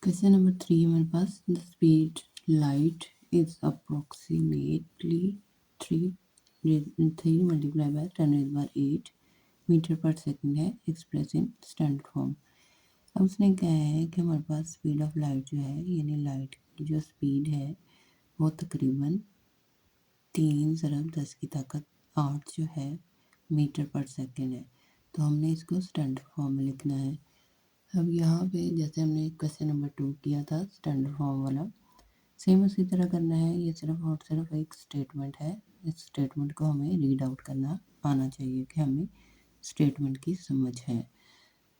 Question number 3 हमारे पास the speed light is approximately 3 multiply by 10⁻8 metre पर second है, एक्सप्रेस इन स्टैंडर्ड फॉर्म। अब उसने क्या है कि हमारे पास स्पीड ऑफ लाइट जो है, यानी लाइट की जो स्पीड है वो तकरीबन 3×10⁸ जो है मीटर पर सेकंड है। तो हमने इसको स्टैंडर्ड फॉर्म में लिखना है। अब यहाँ पे जैसे हमने क्वेश्चन नंबर 2 किया था स्टैंडर्ड फॉर्म वाला, सेम उसी तरह करना है। ये सिर्फ और सिर्फ एक स्टेटमेंट है। इस स्टेटमेंट को हमें रीड आउट करना आना चाहिए कि हमें स्टेटमेंट की समझ है।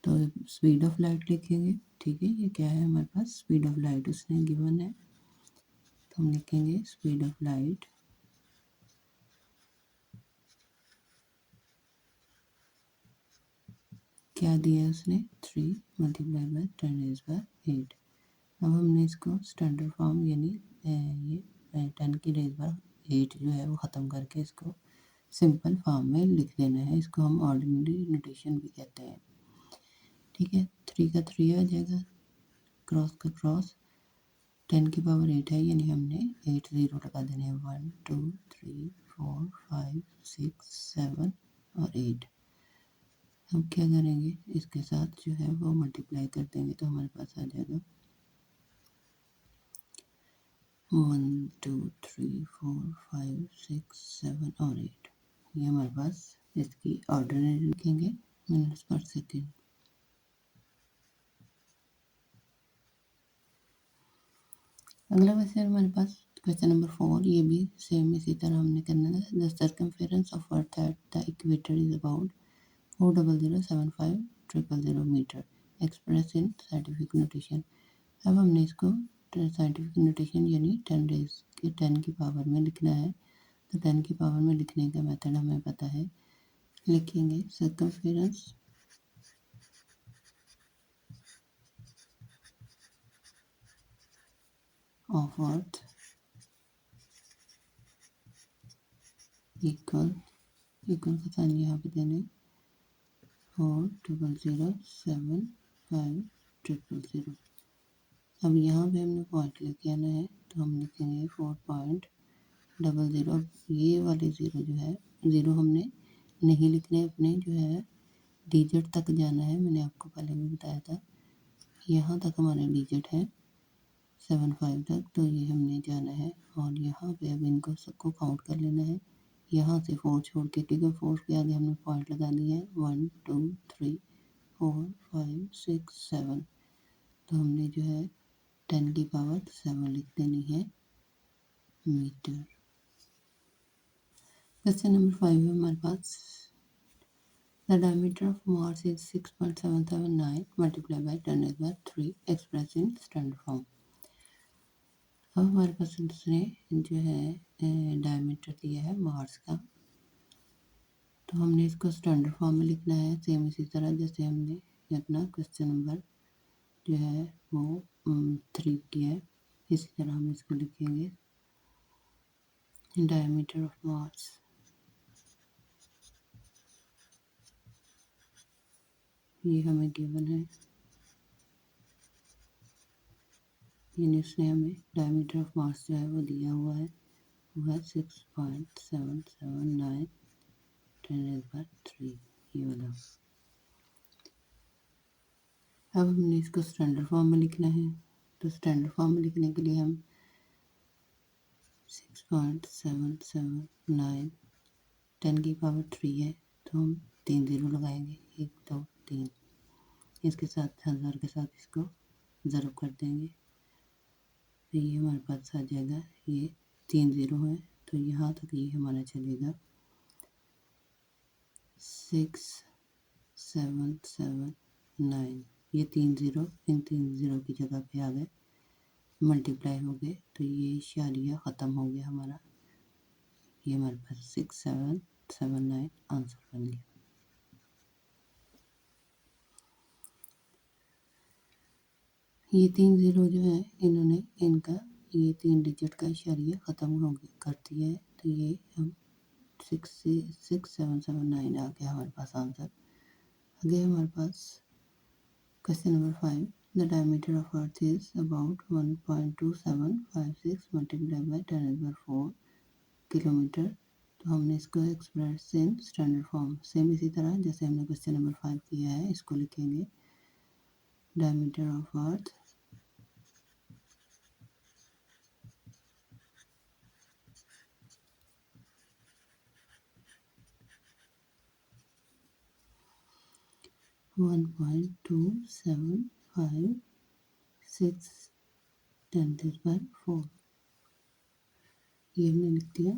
तो स्पीड ऑफ लाइट लिखेंगे, ठीक है। ये क्या है हमारे पास, स्पीड ऑफ लाइट उसने गिवन है, तो हम लिखेंगे स्पीड ऑफ लाइट क्या दिया है उसने, 3 मल्टीप्लाई बाय 10⁻8। अब हमने इसको स्टैंडर्ड फॉर्म यानी ये 10⁻8 जो है वो ख़त्म करके इसको सिंपल फॉर्म में लिख देना है। इसको हम ऑर्डिनरी नोटेशन भी कहते हैं, ठीक है। 3 का 3 आ जाएगा, क्रॉस का क्रॉस, 10⁻8 है यानी हमने 8 0 लगा देने हैं। 1 2 3 4 5 6 7 और 8। अब क्या करेंगे, इसके साथ जो है वो मल्टीप्लाई कर देंगे तो हमारे पास आ जाएगा 1 2 3 4 5 6 7 और 8। ये हमारे पास इसकी ऑर्डिनरी लिखेंगे मिनट्स पर सेकेंड। अगला क्वेश्चन हमारे पास क्वेश्चन नंबर 4, ये भी सेम इसी तरह हमने करना है। The circumference of earth at the equator is about 4007500 metre, express in scientific notation. अब हमने इसको साइंटिफिक नोटेशन यानी 10 की पावर में लिखना है। तो 10 की पावर में लिखने का मेथड हमें पता है, लिखेंगे सर्कमफेरेंस ऑफ अर्थ इक्वल का साइन यहाँ पे देने 400075000। अब यहाँ पे हमने पॉइंट लेके आना है, तो हम लिखेंगे 4.00। अब ये वाले ज़ीरो जो है, ज़ीरो हमने नहीं लिखने, अपने जो है डिजिट तक जाना है। मैंने आपको पहले भी बताया था, यहाँ तक हमारे डिजिट है 75 तक, तो ये हमने जाना है। और यहाँ पे अब इनको सबको काउंट कर लेना है, यहाँ से 4 छोड़ के, क्योंकि 4 के आगे हमने पॉइंट लगा दिया है। 1 2 3 4 5 6 7, तो हमने जो है 10 की पावर 7 लिख देनी है मीटर। क्वेश्चन नंबर 5 है हमारे पास, the diameter of Mars is 6.779 multiply by 10⁻3 express in standard form. अब हमारे पास दूसरे जो है डायमीटर दिया है मार्स का, तो हमने इसको स्टैंडर्ड फॉर्म में लिखना है, सेम इसी तरह जैसे हमने अपना क्वेश्चन नंबर जो है वो 3 किया है। इसी तरह हम इसको लिखेंगे डायमीटर ऑफ मार्स ये हमें गिवन है, यानी उसने हमें डायमीटर ऑफ मार्स जो है वो दिया हुआ है, वो है 6.779 10⁻3 ये वाला। अब हमने इसको स्टैंडर्ड फॉर्म में लिखना है, तो स्टैंडर्ड फॉर्म में लिखने के लिए हम 6.779 10 की पावर 3 है, तो हम 3 ज़ीरो लगाएंगे, 1 2 3, इसके साथ 1000 के साथ इसको ज़रूर कर देंगे, तो ये हमारे पास आ जाएगा। ये 3 ज़ीरो है, तो यहाँ तक ये हमारा चलेगा 6779। ये 3 ज़ीरो इन 3 ज़ीरो की जगह पे आ गए, मल्टीप्लाई हो गए, तो ये इशारिया ख़त्म हो गया हमारा। ये हमारे पास 6779 आंसर बन गया। ये 3 ज़ीरो जो है इन्होंने इनका ये 3 डिजिट का इशारिया ख़त्म हो कर दिया है, तो ये हम 6779 आ गया हमारे पास आंसर। आगे हमारे पास question number 5, the diameter of earth is about 1.2756 multiply by 10⁻⁴ kilometre. तो हमने इसको express in standard form same इसी तरह जैसे हमने क्वेश्चन नंबर 5 किया है, इसको लिखेंगे diameter of earth one point two seven five six 10⁻⁴। ये हमने लिख दिया।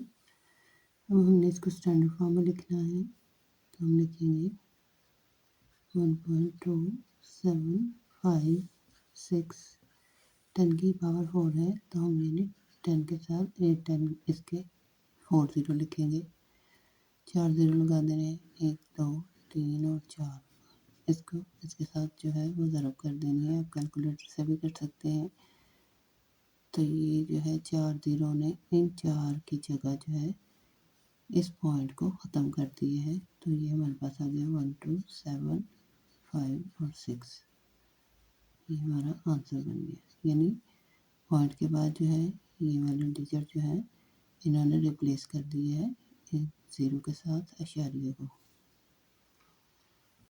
अब हमने इसको स्टैंडर्ड फॉर्म में लिखना है, तो हम लिखेंगे 1.2756 10 की पावर 4 है, तो हम यूनिट 10 के साथ 10 इसके 4 ज़ीरो लिखेंगे, 4 ज़ीरो लगा देने हैं, 1 2 3 और 4। इसको इसके साथ जो है वो ज़रब कर देनी है, आप कैलकुलेटर से भी कर सकते हैं। तो ये जो है 4 ज़ीरो ने इन 4 की जगह जो है इस पॉइंट को ख़त्म कर दिए हैं, तो ये हमारे पास आ गया 1 2 7 5 और 6। ये हमारा आंसर बन गया, यानी पॉइंट के बाद जो है ये वाले डिजिट जो है इन्होंने रिप्लेस कर दिए है ज़ीरो के साथ इशारिये को।